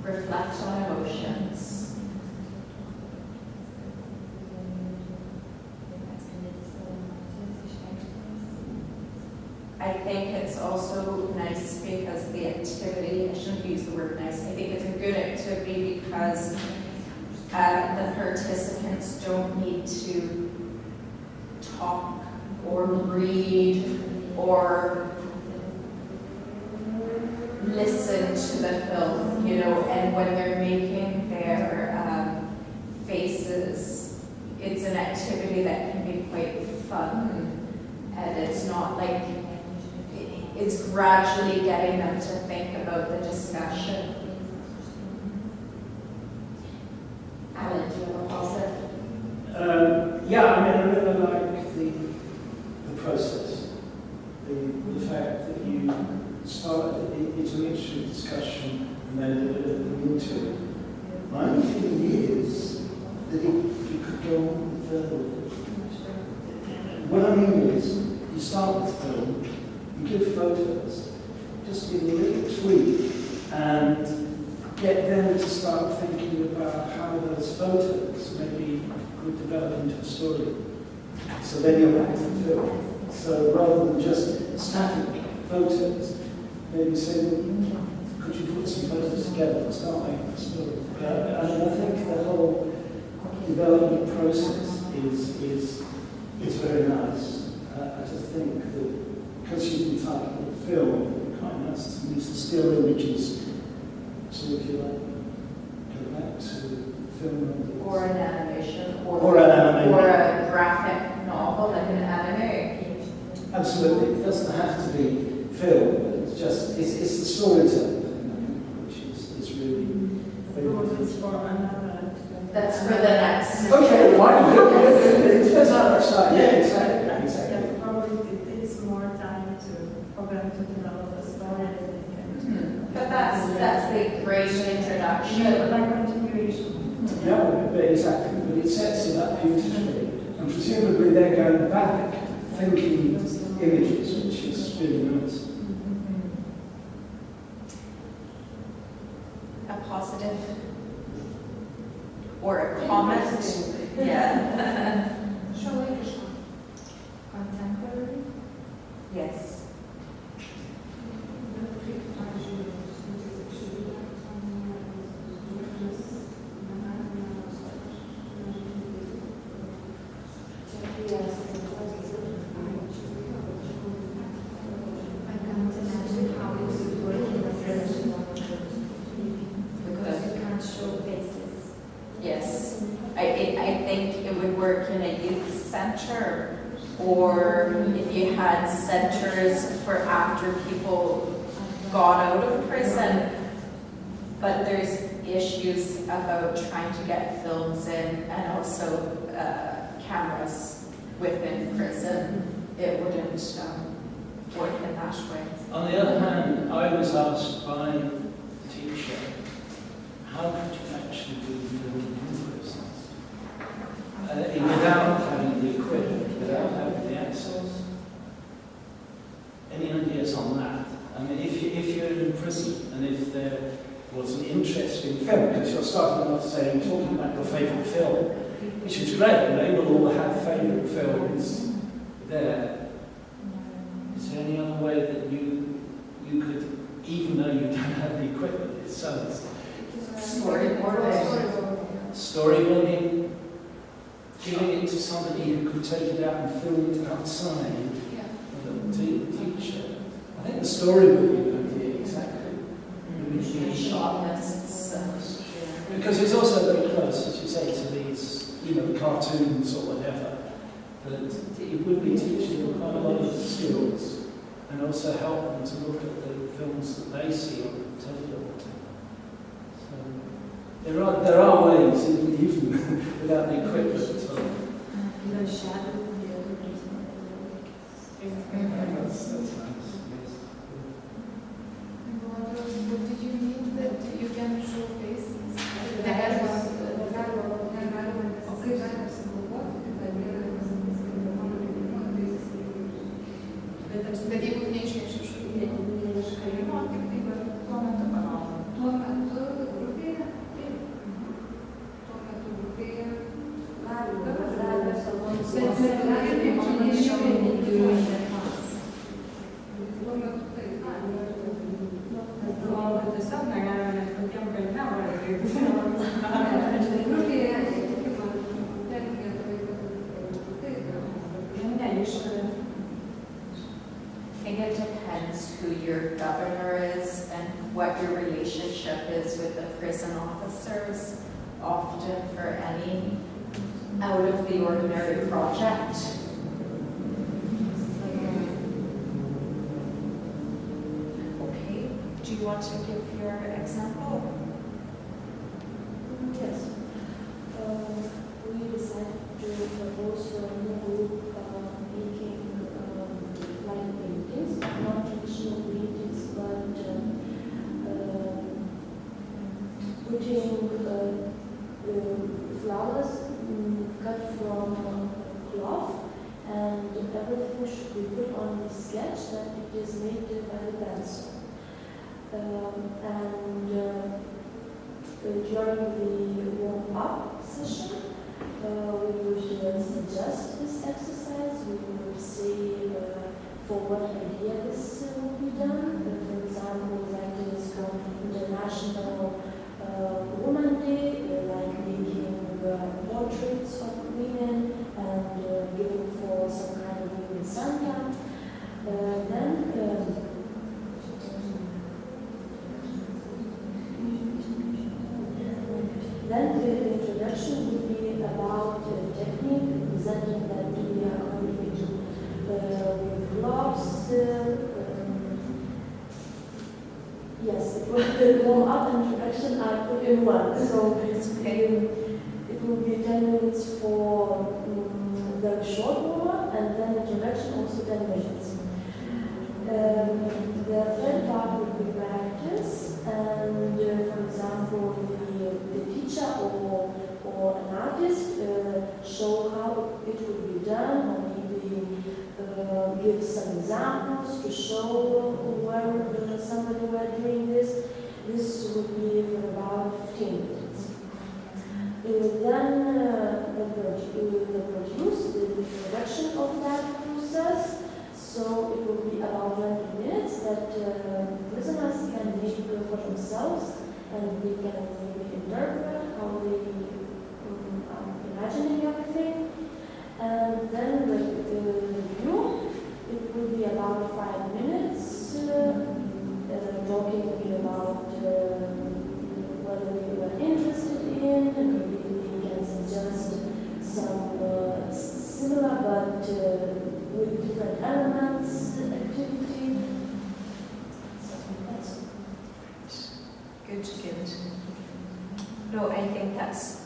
reflect on emotions. I think it's also nice because the activity, I shouldn't use the word nice, I think it's a good activity because the participants don't need to talk or read or listen to the film, you know, and when they're making their faces, it's an activity that can be quite fun, and it's not like, it's gradually getting them to think about the discussion. Alan, do you have a positive? Yeah, I mean, I really like the process. The fact that you start, it's an interesting discussion and then look into it. My only feeling is that it could go on further. What I mean is, you start with film, you give photos, just give a little tweak and get them to start thinking about how those photos maybe could develop into a story. So then you're back to the film. So rather than just static photos, maybe say, well, could you put some photos together and start making a story? And I think the whole development process is very nice. I just think that because she's entitled film, it's quite nice to use the still images. So if you like, go back to film. Or an animation, or an animation. Or a graphic novel, like an anime. Absolutely, it doesn't have to be film, but it's just, it's the storytelling, which is really That's for the next. Okay, fine. It depends how much time. Yeah, exactly. Yeah, probably it takes more time for them to develop a story. But that's the great introduction. Like continuation. Yeah, but exactly. But it sets it up beautifully, and presumably they're going back thinking images, which is really nice. A positive or a comment. Yeah. Contemporary. Yes. Yes, I think it would work in a youth center, or if you had centers for after people got out of prison. But there's issues about trying to get films in, and also cameras within prison. It wouldn't work in that way. On the other hand, I was asked by the teacher, how could you actually do film in prisons? Without having the equipment, without having the access. Any ideas on that? I mean, if you're in prison and if there was an interest in film, because you're starting off saying, talking about your favourite film, which is great, they will all have favourite films there. Is there any other way that you could, even though you don't have the equipment itself, storyboarding, giving it to somebody who could take it out and film it outside, the teacher. I think the story would be a good idea, exactly. Shot lists. Because it's also very close, as you say, to these, the cartoons or whatever. But it would be teaching them quite a lot of skills, and also help them to look at the films that they see on television. So there are ways, even without the equipment. That's nice. What did you mean that you can show faces? Bet jeigu neišreiškia šalių, tai tuo metu relationship is with the prison officers, often for any out of the ordinary project. Okay, do you want to give your example? Yes. We decided to propose a new group making light paintings, not traditional paintings, but putting flowers cut from cloth, and everything should be put on the sketch that it is made by the pencil. During the warm-up session, we would suggest this exercise. We would say for what idea this will be done. For example, that is from International Women's Day, like making portraits of women and giving for some kind of women Santa. Then the introduction would be about technique, presenting that we are going to do with gloves. Yes, it was the warm-up introduction I put in one. So it will be 10 minutes for the short warm-up, and then introduction also 10 minutes. The third part would be practice, and for example, the teacher or an artist show how it would be done, or maybe give some examples to show where somebody were doing this. This would be for about 15 minutes. Then the production of that process. So it will be about 20 minutes that prisoners can make for themselves, and they can maybe interpret how they are imagining everything. And then the review, it will be about 5 minutes, talking about whether they were interested in, and maybe they can suggest some similar but with different elements, activity. So that's Good. No, I think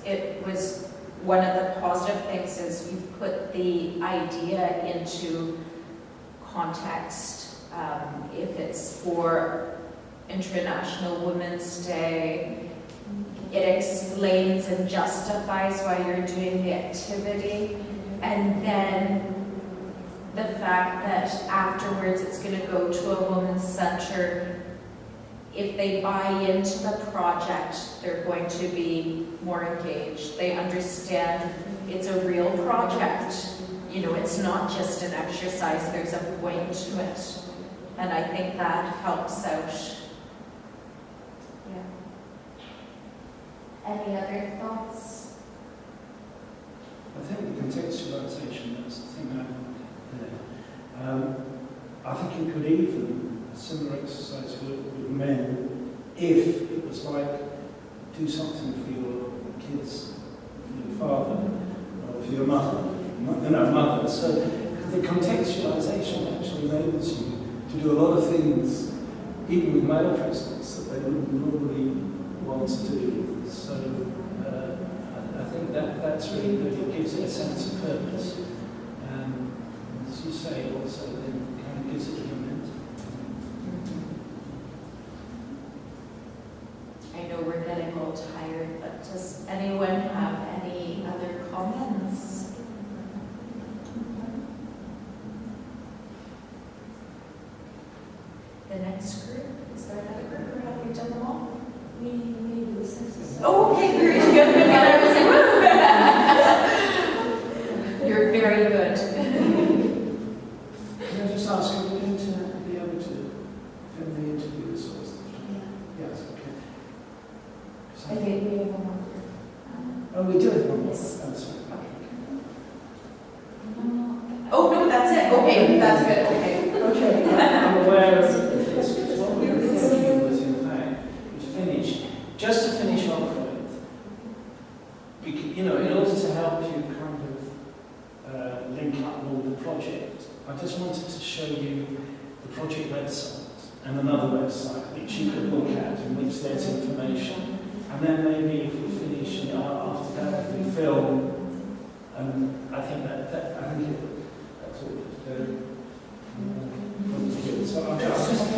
it was one of the positive things is you've put the idea into context. If it's for International Women's Day, it explains and justifies why you're doing the activity, and then the fact that afterwards it's going to go to a women's center. If they buy into the project, they're going to be more engaged. They understand it's a real project. You know, it's not just an exercise, there's a point to it. And I think that helps out. Yeah. Any other thoughts? I think the contextualisation, that's the thing I want there. I think you could even, a similar exercise with men, if it was like, do something for your kids, for your father, or for your mother. Mother. So the contextualisation actually enables you to do a lot of things, even with male prisoners, that they wouldn't normally want to do. So I think that's really good. It gives it a sense of purpose. As you say, also then kind of gives it a momentum. I know we're getting a little tired, but does anyone have any other comments? The next group, is there another group, or have we done them all? we do this exercise. Oh, okay, very good. You're very good. Can I just ask, are we going to be able to film the interviews or something? Yes, okay. So, I think we have one more. oh, we do have one more. Yes. Oh, sorry. Oh, no, that's it. Okay, that's good. Okay. Okay, I'm aware of this, because what we were thinking was, in fact, just wanted to show you the project website and another website which you could look at in which there's information. And then maybe if we finish and after that we film, I think that's all very good. So I'll just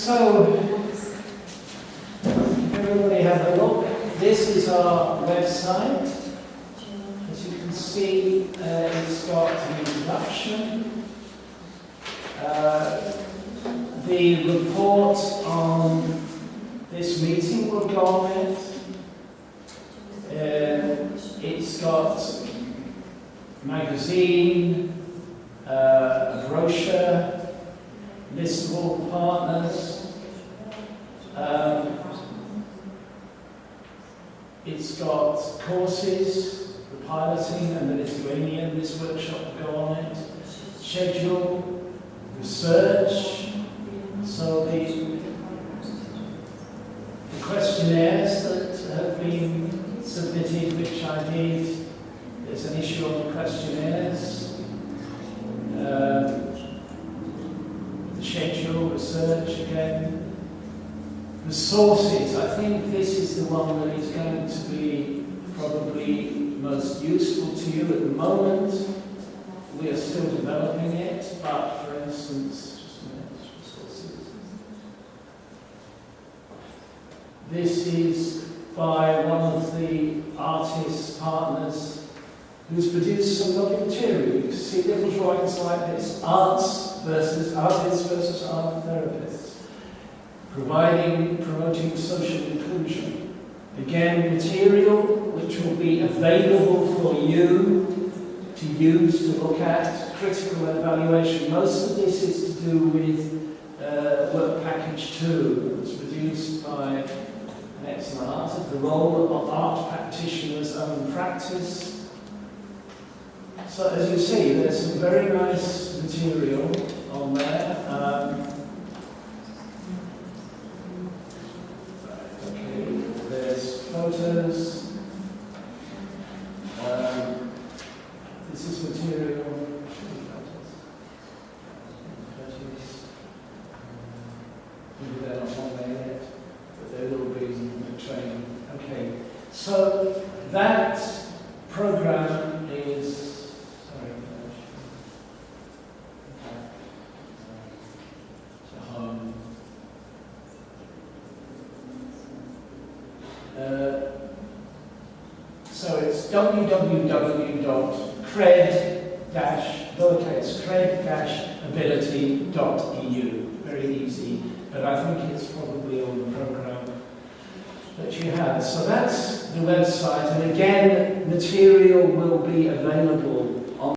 So, everybody have a look. This is our website. As you can see, it's got an introduction. The report on this meeting will go on it. It's got a magazine, a brochure, list of all the partners. It's got courses, the piloting and the Lithuanian, this workshop will go on it. Schedule, research, so the questionnaires that have been submitted, which I did, there's an issue on the questionnaires. Schedule, research again. The sources, I think this is the one that is going to be probably most useful to you at the moment. We are still developing it, but for instance, just a minute, resources. This is by one of the artist partners who's produced some lovely material. You can see little drawings like this, artists versus art therapists, promoting social inclusion. Again, material which will be available for you to use, to look at, critical evaluation. Most of this is to do with work package 2 that was produced by an excellent artist, the role of art practitioners' own practice. So as you see, there's some very nice material on there. Okay, there's photos. This is material. Maybe they're not on there yet, but they will be in the training. Okay, so that program is. So it's www.cred-ability.eu. Very easy, but I think it's probably on the program that you have. So that's the website, and again, material will be available